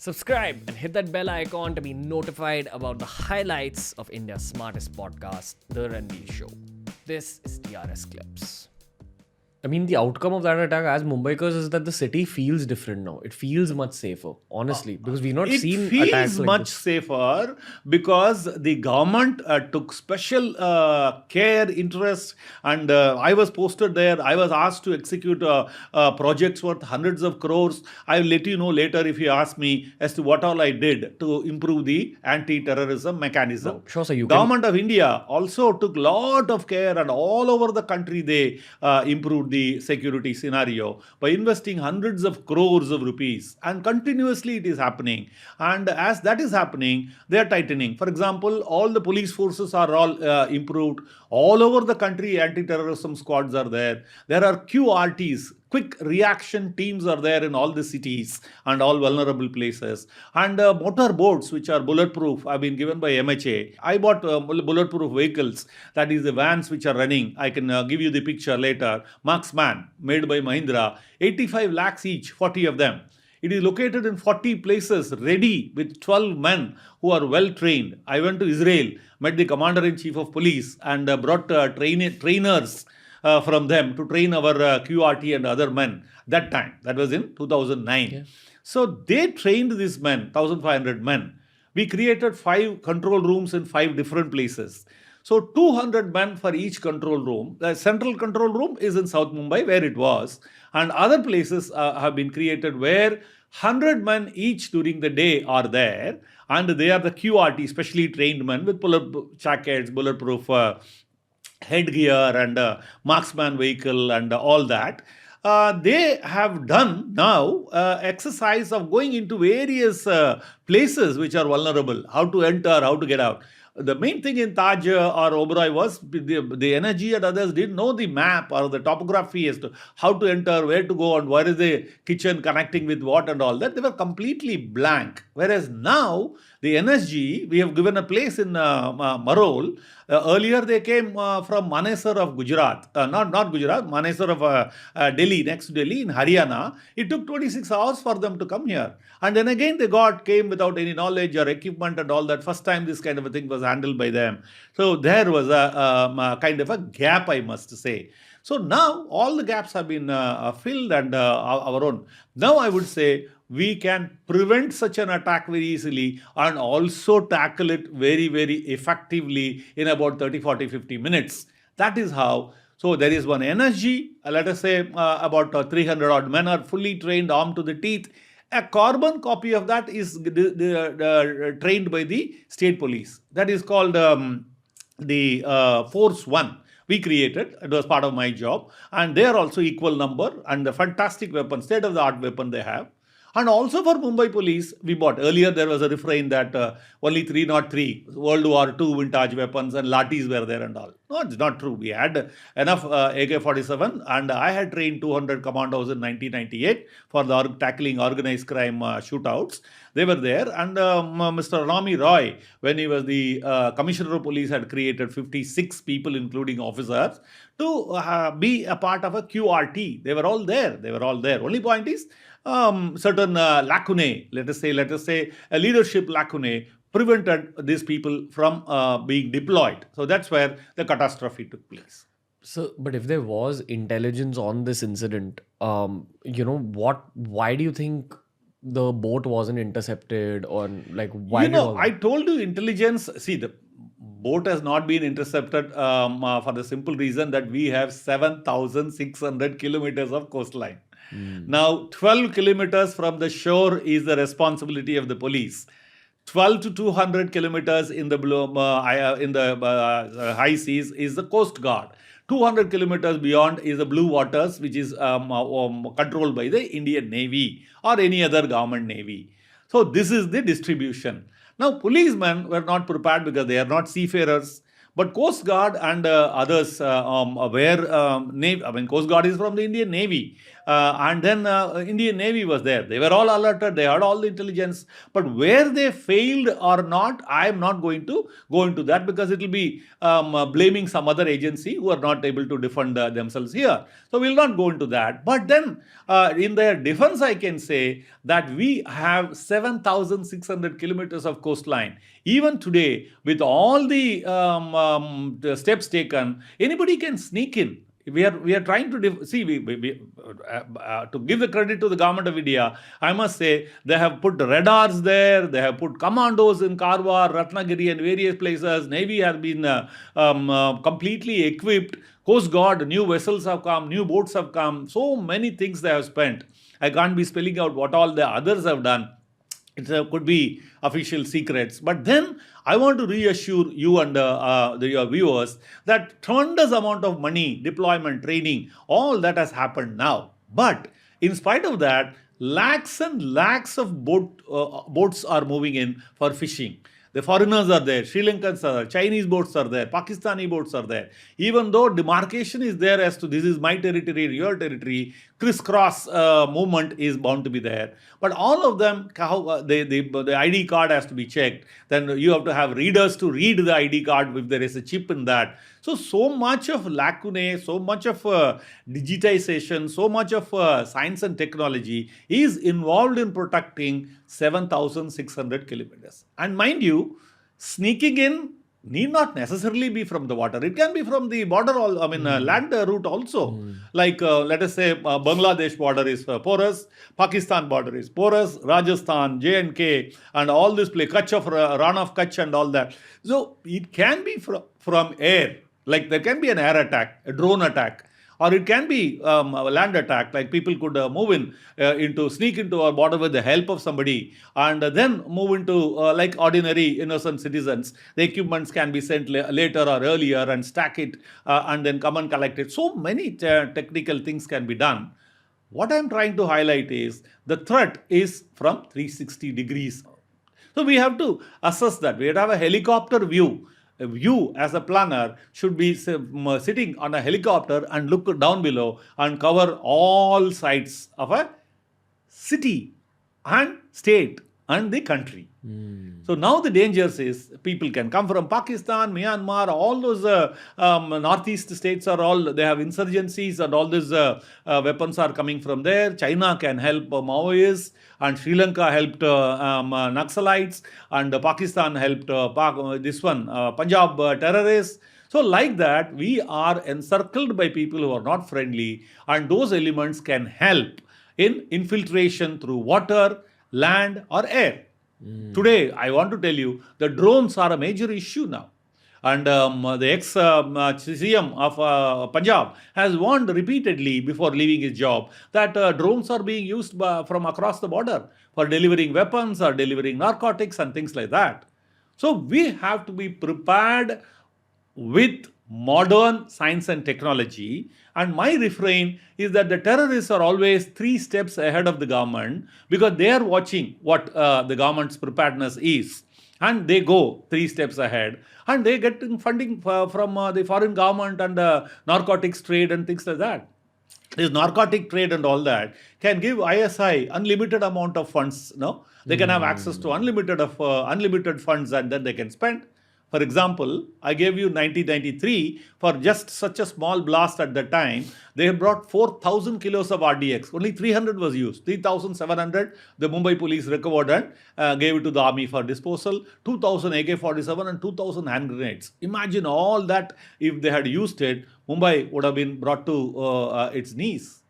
Subscribe and hit that bell icon to be notified about the highlights of India's smartest podcast, The Ranveer Show. This is TRS Clips. I mean, the outcome of that attack as Mumbaikars is that the city feels different now. It feels much safer, honestly, because we've not It seen feels attacks like much this. safer because the government took special care, interest, and I was posted there. I was asked to execute projects worth hundreds of crores. I will let you know later if you ask me as to what all I did to improve the anti-terrorism mechanism. No, sure, sir, you can. Government of India also took lot of care, and all over the country they improved the security scenario by investing hundreds of crores of rupees, and continuously it is happening. And as that is happening, they are tightening. For example, all the police forces are all improved all over the country. Anti-terrorism squads are there. There are QRTs, quick reaction teams are there in all the cities and all vulnerable places. And motor boats which are bulletproof have been given by MHA. I bought bulletproof vehicles, that is the vans which are running. I can give you the picture later. Marksman, made by Mahindra, 85 lakhs each, 40 of them. It is located in 40 places, ready with 12 men who are well trained. I went to Israel, met the commander-in-chief of police, and brought trainers from them to train our QRT and other men that time. That was in 2009. Yeah. So they trained these men, 1,500 men. We created 5 control rooms in 5 different places. So 200 men for each control room. The central control room is in South Mumbai where it was. And other places have been created where 100 men each during the day are there. And they are the QRT, specially trained men with bulletproof jackets, bulletproof headgear and marksman vehicle and all that. They have done now exercise of going into various places which are vulnerable, how to enter, how to get out. The main thing in Taj or Oberoi was the energy and others didn't know the map or the topography as to how to enter, where to go, and where is the kitchen connecting with what and all that. They were completely blank. Whereas now, the NSG, we have given a place in Marol. Earlier, they came from Manesar of Gujarat. Not Gujarat, Manesar of Delhi, next to Delhi in Haryana. It took 26 hours for them to come here. And then again, they came without any knowledge or equipment and all that. First time this kind of a thing was handled by them. So there was a kind of a gap, I must say. So now all the gaps have been filled and our own. Now I would say we can prevent such an attack very easily and also tackle it very, very effectively in about 30, 40, 50 minutes. That is how. So there is one energy, let us say about 300 odd men are fully trained, armed to the teeth. A carbon copy of that is trained by the state police. That is called the Force 1. We created, it was part of my job, and they are also equal number and a fantastic weapon, state-of-the-art weapon they have. And also for Mumbai Police, we bought. Earlier there was a refrain that only 303 World War II vintage weapons and lathis were there and all. No, it's not true. We had enough AK-47 and I had trained 200 commandos in 1998 for the tackling organized crime shootouts. They were there, and Mr. Rami Roy, when he was the Commissioner of Police, had created 56 people, including officers, to be a part of a QRT. They were all there. They were all there. Only point is, certain lacunae, let us say a leadership lacunae prevented these people from being deployed. So that's where the catastrophe took place. So, but if there was intelligence on this incident, why do you think the boat wasn't intercepted, or like why? I told you intelligence. See, the boat has not been intercepted for the simple reason that we have 7,600 kilometers of coastline. Now, 12 kilometers from the shore is the responsibility of the police. 12 to 200 kilometers in the high seas is the Coast Guard. 200 kilometers beyond is the blue waters, which is controlled by the Indian Navy or any other government navy. So this is the distribution. Now, policemen were not prepared because they are not seafarers. But Coast Guard and others Coast Guard is from the Indian Navy. And then Indian Navy was there. They were all alerted. They had all the intelligence. But where they failed or not, I am not going to go into that, because it will be blaming some other agency who are not able to defend themselves here. So we will not go into that. But then in their defense, I can say that we have 7,600 kilometers of coastline. Even today, with all the steps taken, anybody can sneak in. We are trying to see, to give the credit to the government of India, I must say they have put radars there, they have put commandos in Karwar, Ratnagiri and various places. Navy has been completely equipped. Coast Guard, new vessels have come, new boats have come. So many things they have spent. I can't be spelling out what all the others have done. It could be official secrets. But then I want to reassure you and your viewers that tremendous amount of money, deployment, training, all that has happened now. But in spite of that, lakhs and lakhs of boats are moving in for fishing. The foreigners are there, Sri Lankans are there, Chinese boats are there, Pakistani boats are there. Even though demarcation is there as to this is my territory, your territory, crisscross movement is bound to be there. But all of them, the ID card has to be checked. Then you have to have readers to read the ID card if there is a chip in that. So much of lacunae, so much of digitization, so much of science and technology is involved in protecting 7,600 kilometers. And mind you, sneaking in need not necessarily be from the water. It can be from the border, land route also. Like, let us say, Bangladesh border is porous, Pakistan border is porous, Rajasthan, J&K, and all this place, Run of Kutch and all that. So, it can be from air. Like, there can be an air attack, a drone attack. Or it can be a land attack, like people could sneak into our border with the help of somebody and then move into like ordinary innocent citizens. The equipments can be sent later or earlier and stack it and then come and collect it. So many technical things can be done. What I'm trying to highlight is the threat is from 360 degrees. So we have to assess that. We have to have a helicopter view. You as a planner should be sitting on a helicopter and look down below and cover all sides of a city and state and the country. So now the dangers is people can come from Pakistan, Myanmar, all those northeast states are all, they have insurgencies and all these weapons are coming from there. China can help Maoists and Sri Lanka helped Naxalites and Pakistan helped Punjab terrorists. So like that, we are encircled by people who are not friendly and those elements can help in infiltration through water, land or air. Today, I want to tell you, the drones are a major issue now. And the ex-CM of Punjab has warned repeatedly before leaving his job that drones are being used from across the border for delivering weapons or delivering narcotics and things like that. So we have to be prepared with modern science and technology. And my refrain is that the terrorists are always 3 steps ahead of the government because they are watching what the government's preparedness is. And they go 3 steps ahead and they get funding from the foreign government and narcotics trade and things like that. This narcotic trade and all that can give ISI unlimited amount of funds. No, they can have access to unlimited funds and then they can spend. For example, I gave you 1993 for just such a small blast at that time. They brought 4,000 kilos of RDX. Only 300 was used. 3,700 the Mumbai Police recovered and gave it to the army for disposal. 2,000 AK-47 and 2,000 hand grenades. Imagine all that if they had used it, Mumbai would have been brought to its knees.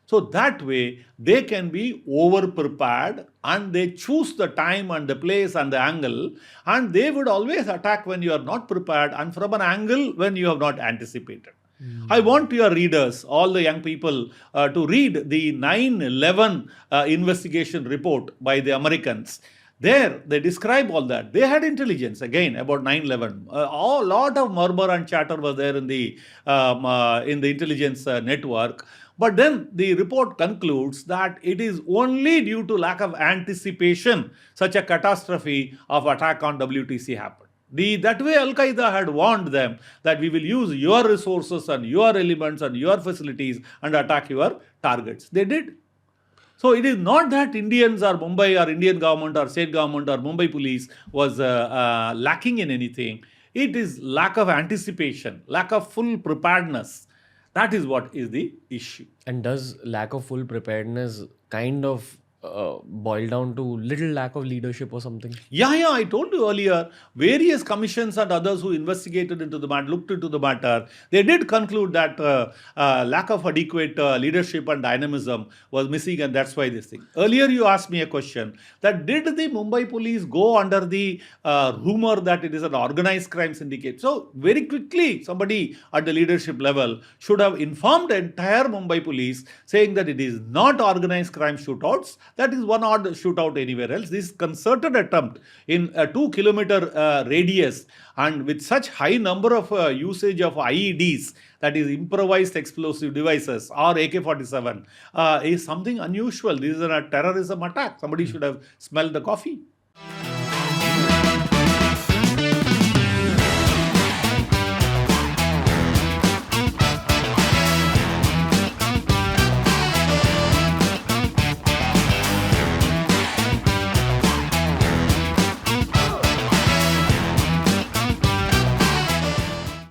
So that way, they can be over-prepared and they choose the time and the place and the angle and they would always attack when you are not prepared and from an angle when you have not anticipated. I want your readers, all the young people, to read the 9/11 investigation report by the Americans. There, they describe all that. They had intelligence, again, about 9/11. A lot of murmur and chatter was there in the intelligence network. But then the report concludes that it is only due to lack of anticipation such a catastrophe of attack on WTC happened. That way Al Qaeda had warned them that we will use your resources and your elements and your facilities and attack your targets. They did. So it is not that Indians or Mumbai or Indian government or state government or Mumbai police was lacking in anything. It is lack of anticipation, lack of full preparedness. That is what is the issue. And does lack of full preparedness kind of boil down to little lack of leadership or something? Yeah, I told you earlier, various commissions and others who investigated into the matter, looked into the matter, they did conclude that lack of adequate leadership and dynamism was missing, and that's why this thing. Earlier you asked me a question that did the Mumbai police go under the rumor that it is an organized crime syndicate? So very quickly, somebody at the leadership level should have informed the entire Mumbai police saying that it is not organized crime shootouts. That is one odd shootout anywhere else. This concerted attempt in a 2-kilometer radius and with such high number of usage of IEDs, that is improvised explosive devices or AK-47, is something unusual. This is a terrorism attack. Somebody should have smelled the coffee.